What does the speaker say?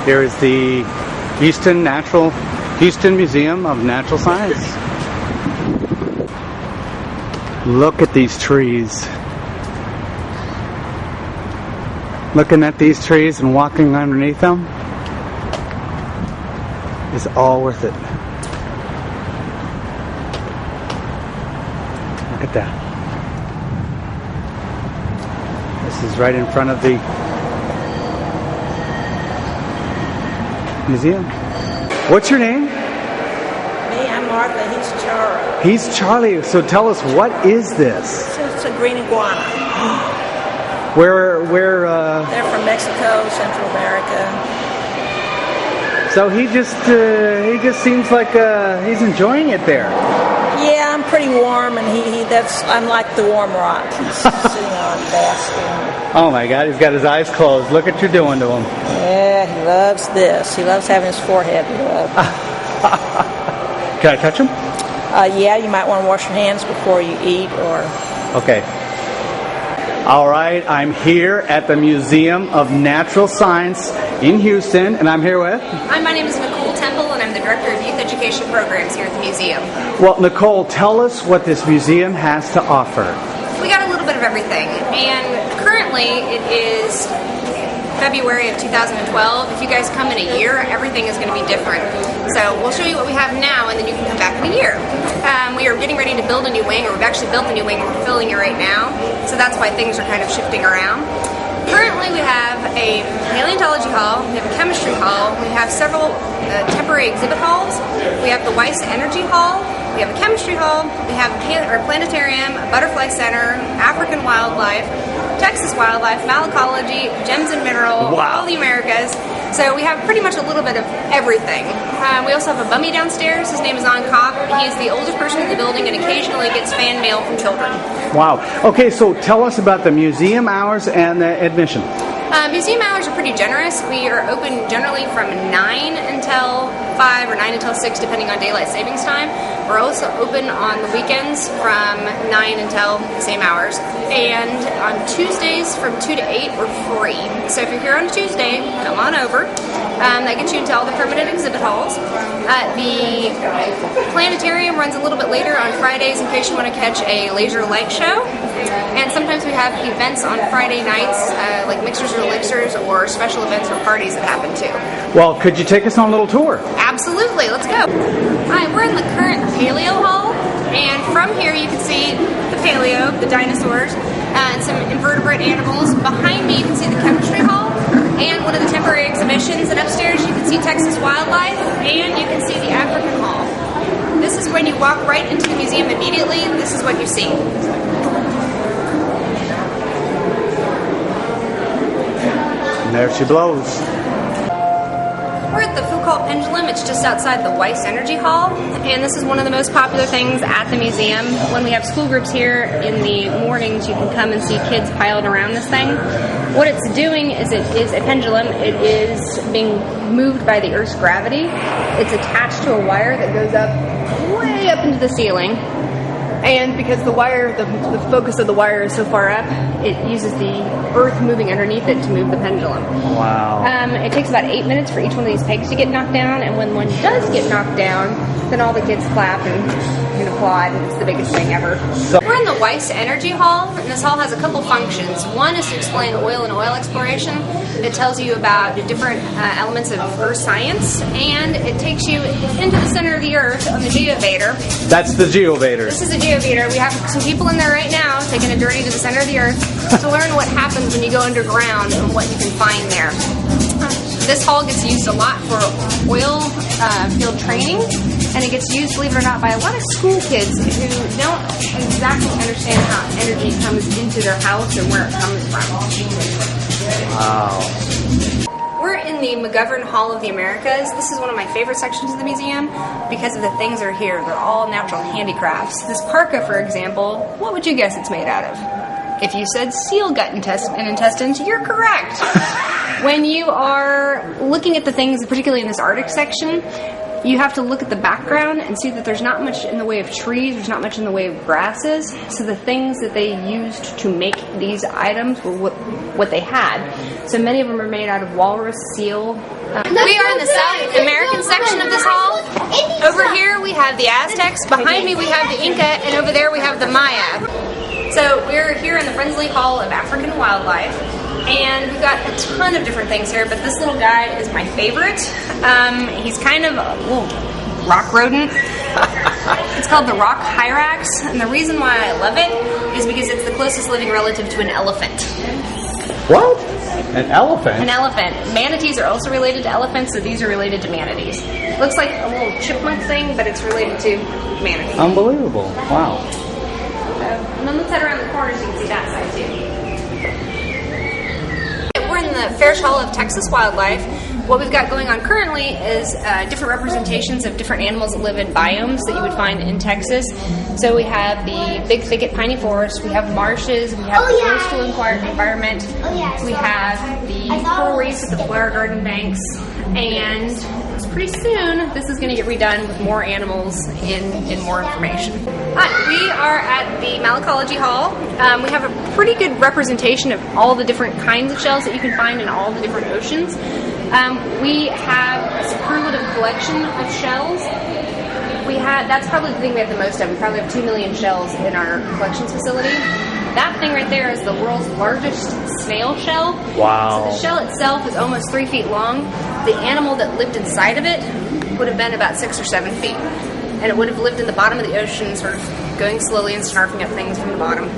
Here is the Houston Museum of Natural Science. Look at these trees. Looking at these trees and walking underneath them is all worth it. Look at that. This is right in front of the museum. What's your name? Me, I'm Martha. He's Charlie. He's Charlie. So tell us, what is this? It's a green iguana. Where? They're from Mexico, Central America. So he just seems like he's enjoying it there. Yeah, I'm pretty warm, and I'm like the warm rock. He's sitting on basking. Oh my God, he's got his eyes closed. Look what you're doing to him. Yeah, he loves this. He loves having his forehead rubbed. Can I touch him? Yeah, you might want to wash your hands before you eat, or... Okay. All right, I'm here at the Museum of Natural Science in Houston, and I'm here with... Hi, my name is Nicole Temple, and I'm the Director of Youth Education Programs here at the museum. Well, Nicole, tell us what this museum has to offer. We got a little bit of everything, and currently it is February of 2012. If you guys come in a year, everything is going to be different. So we'll show you what we have now, and then you can come back in a year. We are getting ready to build a new wing, or we've actually built a new wing, and we're filling it right now. So that's why things are kind of shifting around. Currently we have a Paleontology Hall, we have a Chemistry Hall, we have several temporary exhibit halls, we have the Weiss Energy Hall, we have a Chemistry Hall, we have our planetarium, a butterfly center, African wildlife, Texas wildlife, Malacology, gems and mineral, wow. all the Americas. So we have pretty much a little bit of everything. We also have a bummy downstairs. His name is On Cock. He is the oldest person in the building and occasionally gets fan mail from children. Wow. Okay, so tell us about the museum hours and the admission. Museum hours are pretty generous. We are open generally from 9 until 5 or 9 until 6, depending on daylight savings time. We're also open on the weekends from 9 until the same hours. And on Tuesdays from 2 to 8, we're free. So if you're here on a Tuesday, come on over. That gets you into all the permanent exhibit halls. The planetarium runs a little bit later on Fridays in case you want to catch a laser light show. And sometimes we have events on Friday nights, like Mixers or Elixirs, or special events or parties that happen too. Well, could you take us on a little tour? Absolutely, let's go. Hi, we're in the current Paleo Hall, and from here you can see the paleo, the dinosaurs, and some invertebrate animals. Behind me you can see the Chemistry Hall, and one of the temporary exhibitions, and upstairs you can see Texas wildlife, and you can see the African Hall. This is when you walk right into the museum immediately, this is what you see. And there she blows. We're at the Pendulum. It's just outside the Weiss Energy Hall, and this is one of the most popular things at the museum. When we have school groups here in the mornings, you can come and see kids piled around this thing. What it's doing is it is a pendulum. It is being moved by the Earth's gravity. It's attached to a wire that goes up way up into the ceiling. And because the wire, the focus of the wire is so far up, it uses the earth moving underneath it to move the pendulum. Wow. It takes about 8 minutes for each one of these pegs to get knocked down, and when one does get knocked down, then all the kids clap and applaud, and it's the biggest thing ever. We're in the Weiss Energy Hall, and this hall has a couple functions. One is to explain oil and oil exploration. It tells you about different elements of earth science, and it takes you into the center of the earth on the Geovator. That's the Geovator. This is a Geovator. We have some people in there right now taking a journey to the center of the earth to learn what happens when you go underground and what you can find there. This hall gets used a lot for oil field training, and it gets used, believe it or not, by a lot of school kids who don't exactly understand how energy comes into their house and where it comes from. Wow. We're in the McGovern Hall of the Americas. This is one of my favorite sections of the museum because of the things that are here. They're all natural handicrafts. This parka, for example, what would you guess it's made out of? If you said seal gut and intestines, you're correct. When you are looking at the things, particularly in this Arctic section, you have to look at the background and see that there's not much in the way of trees, there's not much in the way of grasses, so the things that they used to make these items were what they had. So many of them are made out of walrus, seal, We are in the South American section of this hall. Over here we have the Aztecs, behind me we have the Inca, and over there we have the Maya. So we're here in the Frensley Hall of African Wildlife, and we've got a ton of different things here, but this little guy is my favorite. He's kind of a little rock rodent. It's called the rock hyrax, and the reason why I love it is because it's the closest living relative to an elephant. What? An elephant? An elephant. Manatees are also related to elephants, so these are related to manatees. Looks like a little chipmunk thing, but it's related to manatees. Unbelievable. Wow. And then let's head around the corner so you can see that side too. We're in the Farish Hall of Texas Wildlife. What we've got going on currently is different representations of different animals that live in biomes that you would find in Texas. So we have the big thicket piney forest, we have marshes, we have the coastal environment, we have the coral reefs at the flower garden banks, and pretty soon this is going to get redone with more animals and more information. We are at the Malacology Hall. We have a pretty good representation of all the different kinds of shells that you can find in all the different oceans. We have a superlative collection of shells. That's probably the thing we have the most of. We probably have 2 million shells in our collections facility. That thing right there is the world's largest snail shell. Wow. So the shell itself is almost 3 feet long. The animal that lived inside of it would have been about 6 or 7 feet. And it would have lived in the bottom of the ocean, sort of going slowly and snarfing up things from the bottom.